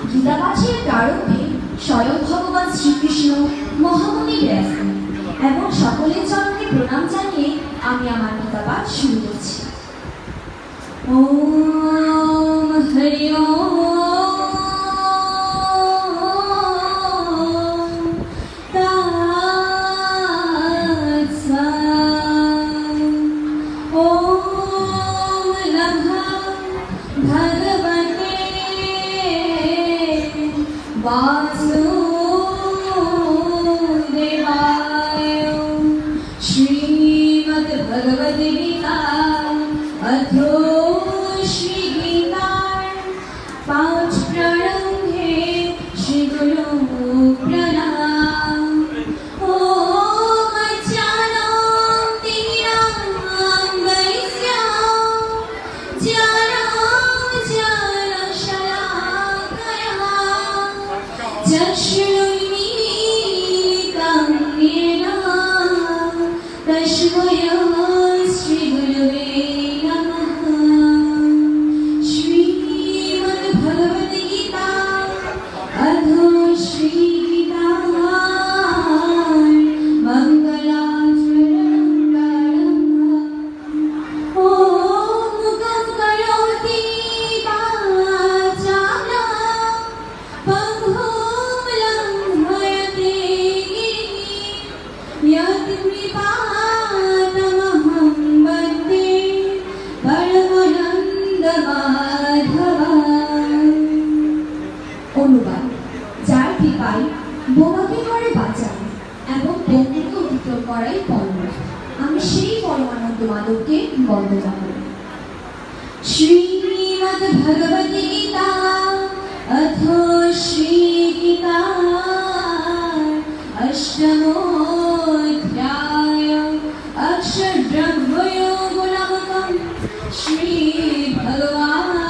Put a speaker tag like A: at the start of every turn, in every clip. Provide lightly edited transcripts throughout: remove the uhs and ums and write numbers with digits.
A: গীতা পাঠের প্রারম্ভে স্বয়ং ভগবান শ্রীকৃষ্ণ মহামুনি বিরাজমান এবং সকলের চরণে প্রণাম জানিয়ে আমি আমার গীতা পাঠ শুরু করছি। ওম হরি ওম वासुदेवाय। श्रीमद्भगवद्गीता अथो श्री गीता पाठ प्रारंभे श्री गुरु प्रणाम। ओम तस्मै श्री गुरवे नमः। श्रीमद्भगवद्गीता अथो श्री गीता मंगलाचरणं ओम मुखं करोति वाचालं पंगुं लंघयते गिरिं यत्कृपातमहं वन्दे परमानन्दमाधवम्। অনুবাদ। যার কৃপায় বোমাকে করে বাঁচান এবং বন্ধুকে অতিক্রম করাই পরম, আমি সেই পরমানন্দ মাধবকে বন্দনা করি। শ্রীমদ্ভগবদ্গীতা अथो श्री गीता अष्टमोऽध्याय अक्षरब्रह्मयोगो नामकं श्री भगवानुवाच।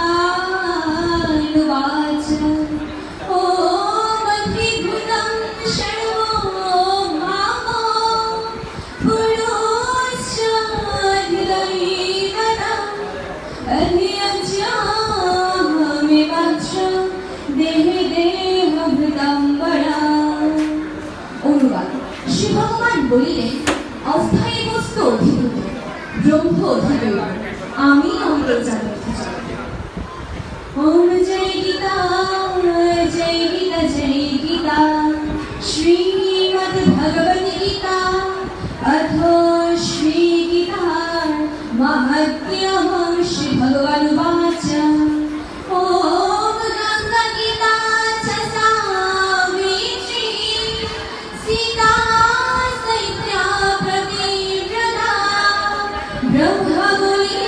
A: ओम अधिभूतं शर्वो मामो पुरुषाधिदैवतम् अधियज्ञाहमेवात्र देहे देहभृतं वरा। অনুবাদ। শ্রী ভগবান বলিলেন, অস্থায়ী বস্তু অধিভূত, ব্রহ্ম অধিদৈব, আমি অন্তর্জামী। ओम जय गीता जय गीता जय गीता। श्रीमद्भगवद्गीता अथो श्री गीता महत्यां श्री भगवानुवाच। ओम गंगा गीता च सावित्री सीता सैत्या प्रतिव्रता ब्रह्ममुनि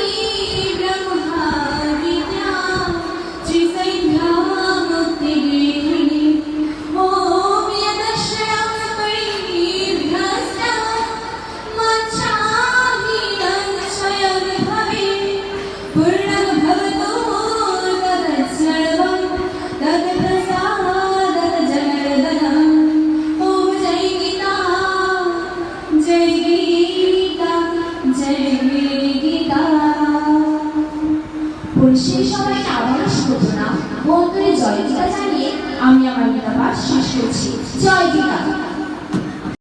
A: ब्रह्मविद्या त्रिसंध्या मुक्तिगेहिनी। ओम यदक्षरं परिभ्रष्टं मच्छाहीनं स्वयं भवेत् पूर्णं भवतु तत्सर्वं तत्प्रसादत जनार्दनम्। ओम जय गीता जय गीता जय गीता। পরিশেষে সবাইকে আবারও শুভপ্রণাম ও অন্তরে জয় গীতা জানিয়ে আমি আমার গীতা পাঠ শেষ করছি। জয় গীতা।